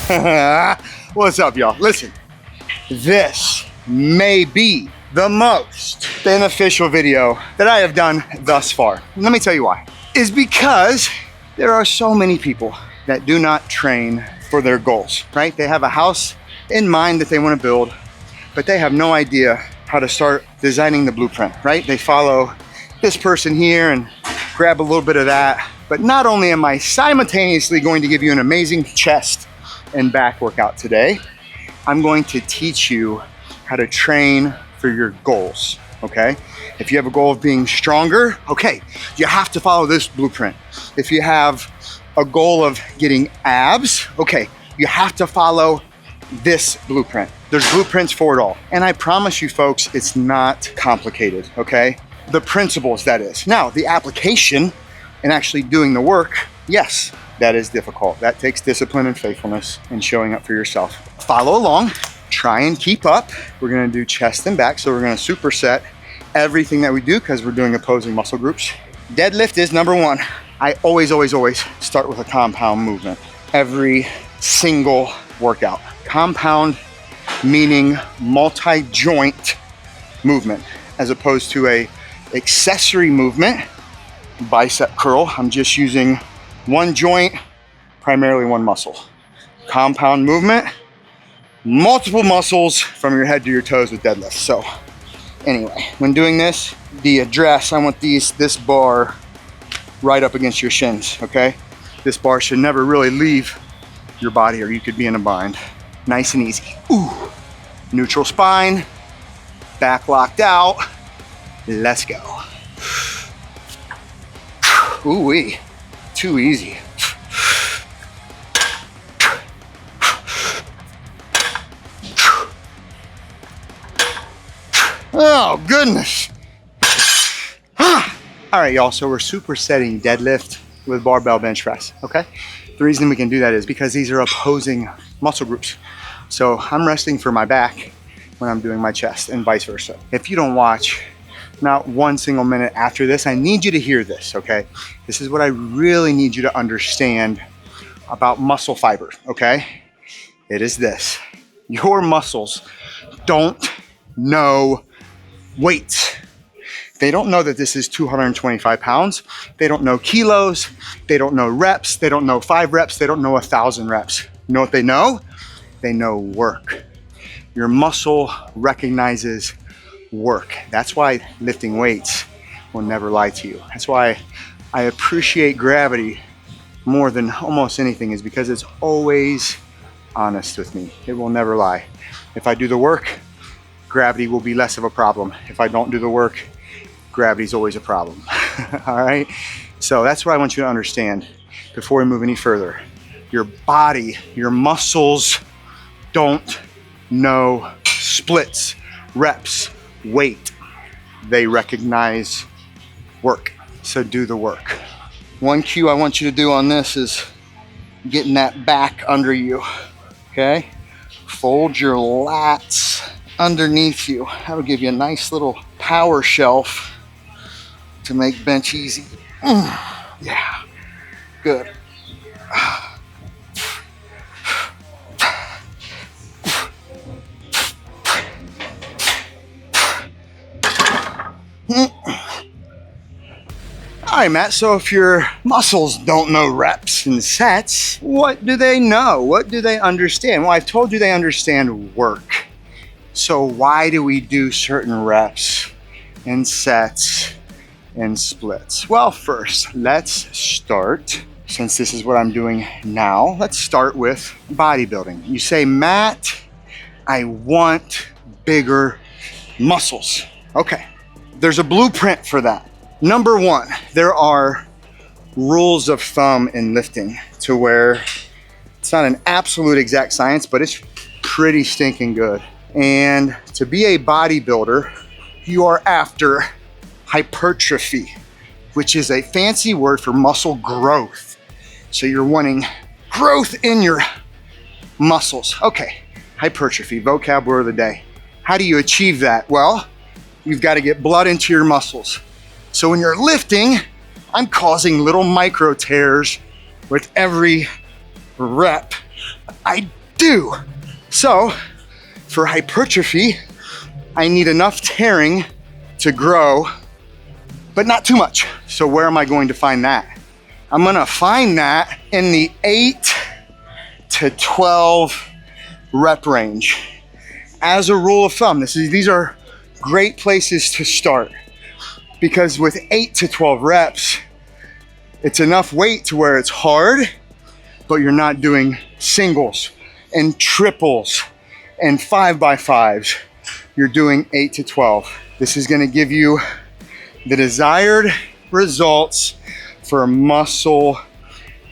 What's up, y'all? Listen, this may be the most beneficial video that I have done thus far. Let me tell you why. Is because there are so many people that do not train for their goals, right? They have a house in mind that they want to build, but they have no idea how to start designing the blueprint, right? They follow this person here and grab a little bit of that. But not only am I simultaneously going to give you an amazing chest and back workout today, I'm going to teach you how to train for your goals, okay? If you have a goal of being stronger, okay, you have to follow this blueprint. If you have a goal of getting abs, okay, you have to follow this blueprint. There's blueprints for it all. And I promise you folks, it's not complicated, okay? The principles, that is. Now, the application and actually doing the work, yes, that is difficult. That takes discipline and faithfulness and showing up for yourself. Follow along, try and keep up. We're gonna do chest and back, so we're gonna superset everything that we do because we're doing opposing muscle groups. Deadlift is number one. I always start with a compound movement. Every single workout. Compound meaning multi-joint movement as opposed to a accessory movement, bicep curl. I'm just using one joint, primarily one muscle. Compound movement, multiple muscles from your head to your toes with deadlift. So anyway, when doing this, the address, I want this bar right up against your shins, okay? This bar should never really leave your body or you could be in a bind. Nice and easy. Ooh, neutral spine, back locked out. Let's go. Ooh-wee, too easy. Oh, goodness. All right, y'all, so we're supersetting deadlift with barbell bench press, okay? The reason we can do that is because these are opposing muscle groups. So I'm resting for my back when I'm doing my chest and vice versa. If you don't watch not one single minute after this, I need you to hear this, okay? This is what I really need you to understand about muscle fiber, okay? It is this. Your muscles don't know weights. They don't know that this is 225 pounds. They don't know kilos. They don't know reps. They don't know 5 reps. They don't know 1,000 reps. You know what they know? They know work. Your muscle recognizes work. That's why lifting weights will never lie to you. That's why I appreciate gravity more than almost anything, is because it's always honest with me. It will never lie. If I do the work, gravity will be less of a problem. If I don't do the work, gravity's always a problem. All right? So that's what I want you to understand before we move any further. Your body, your muscles don't know splits, reps, weight. They recognize work. So do the work. One cue I want you to do on this is getting that back under you, okay? Fold your lats underneath you. That'll give you a nice little power shelf to make bench easy. Yeah, good. All right, Matt, so if your muscles don't know reps and sets, what do they know? What do they understand? Well, I've told you they understand work. So why do we do certain reps and sets and splits? Well, first, let's start, since this is what I'm doing now, let's start with bodybuilding. You say, Matt, I want bigger muscles. Okay, there's a blueprint for that. Number one, there are rules of thumb in lifting to where it's not an absolute exact science, but it's pretty stinking good. And to be a bodybuilder, you are after hypertrophy, which is a fancy word for muscle growth. So you're wanting growth in your muscles. Okay, hypertrophy, vocab word of the day. How do you achieve that? Well, you've got to get blood into your muscles. So when you're lifting, I'm causing little micro tears with every rep I do. So for hypertrophy, I need enough tearing to grow, but not too much. So where am I going to find that? I'm gonna find that in the 8 to 12 rep range. As a rule of thumb, these are great places to start, because with 8 to 12 reps, it's enough weight to where it's hard, but you're not doing singles and triples and 5x5s. You're doing 8 to 12. This is gonna give you the desired results for muscle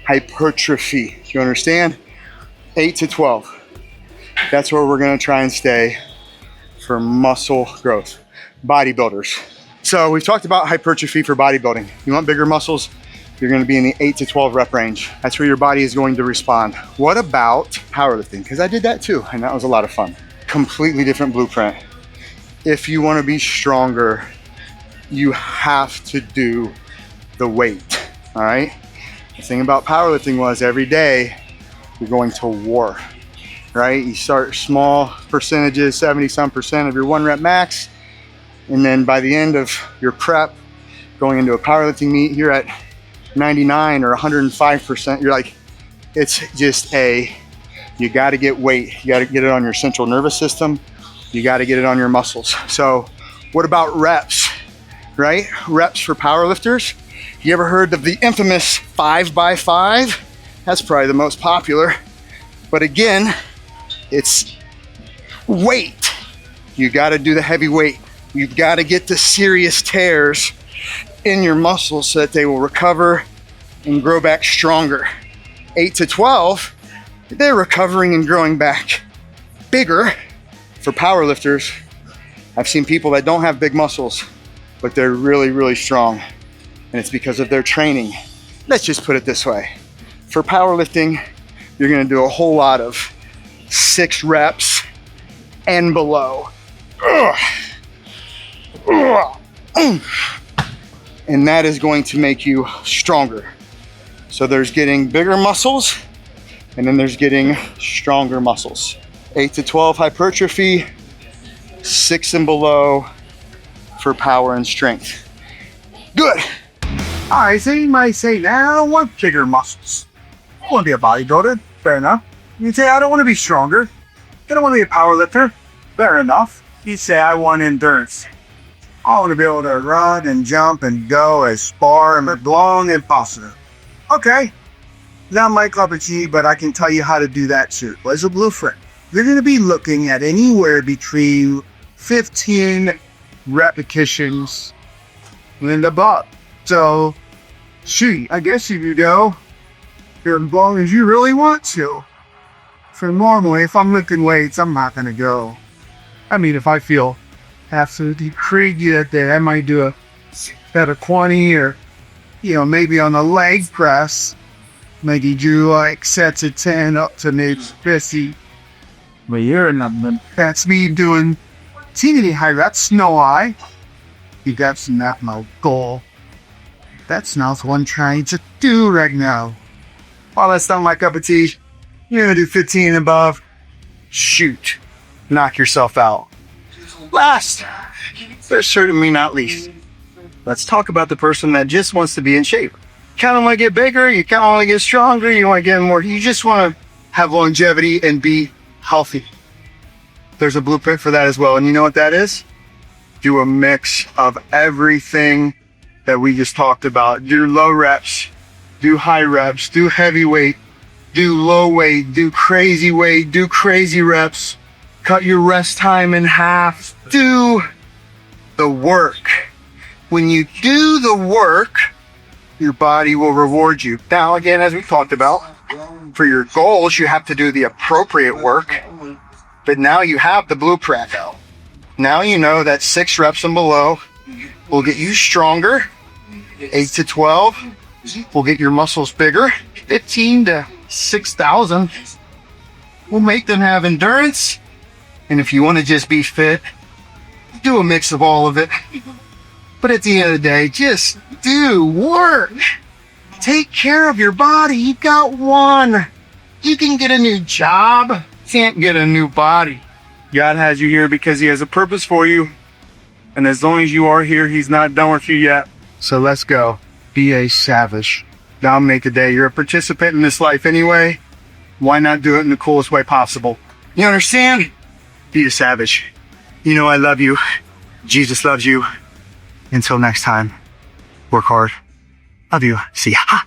hypertrophy. Do you understand? 8 to 12. That's where we're gonna try and stay for muscle growth. Bodybuilders. So we've talked about hypertrophy for bodybuilding. You want bigger muscles? You're gonna be in the 8 to 12 rep range. That's where your body is going to respond. What about powerlifting? Because I did that too, and that was a lot of fun. Completely different blueprint. If you wanna be stronger, you have to do the weight, all right? The thing about powerlifting was every day you're going to war, right? You start small percentages, 70-some% of your 1 rep max, and then by the end of your prep, going into a powerlifting meet, you're at 99 or 105%. You're like, it's just you gotta get weight. You gotta get it on your central nervous system. You gotta get it on your muscles. So what about reps, right? Reps for powerlifters. You ever heard of the infamous 5x5? That's probably the most popular. But again, it's weight. You gotta do the heavy weight. You've gotta get the serious tears in your muscles so that they will recover and grow back stronger. 8 to 12, they're recovering and growing back bigger. For powerlifters, I've seen people that don't have big muscles, but they're really, really strong. And it's because of their training. Let's just put it this way. For powerlifting, you're gonna do a whole lot of 6 reps and below. And that is going to make you stronger. So there's getting bigger muscles, and then there's getting stronger muscles. 8 to 12 hypertrophy, 6 and below for power and strength. Good. All right, so you might say, nah, I don't want bigger muscles. I want to be a bodybuilder. Fair enough. You say, I don't want to be stronger. I don't want to be a powerlifter. Fair enough. You say, I want endurance. I want to be able to run and jump and go as far and as long as possible. Okay. Not my cup of tea, but I can tell you how to do that too. As a blueprint, you're going to be looking at anywhere between 15 repetitions and above. So, shoot, I guess if you go as long as you really want to. So normally, if I'm lifting weights, I'm not going to go. I mean, if I feel absolutely crazy that day, I might do a set of 20 or, maybe on a leg press, maybe do like sets of 10 up to maybe 50. But you're not, that's me doing teeny high reps, no eye. That's not my goal. That's not what I'm trying to do right now. Well, that's not my cup of tea. You're gonna do 15 and above. Shoot. Knock yourself out. Last, but certainly not least, let's talk about the person that just wants to be in shape. You kind of want to get bigger, you kind of want to get stronger, you want to get more, you just want to have longevity and be healthy. There's a blueprint for that as well. And you know what that is? Do a mix of everything that we just talked about. Do low reps, do high reps, do heavy weight, do low weight, do crazy weight, do crazy reps, cut your rest time in half, do the work. When you do the work, your body will reward you. Now, again, as we talked about, for your goals, you have to do the appropriate work, but now you have the blueprint. Now you know that 6 reps and below will get you stronger. 8 to 12 will get your muscles bigger. 15 to 6,000 will make them have endurance. And if you want to just be fit, do a mix of all of it. But at the end of the day, just do work. Take care of your body. You got one. You can get a new job, can't get a new body. God has you here because he has a purpose for you. And as long as you are here, he's not done with you yet. So let's go. Be a savage. Dominate the day. You're a participant in this life anyway. Why not do it in the coolest way possible? You understand? Be a savage. You know I love you. Jesus loves you. Until next time, work hard. Love you. See ya.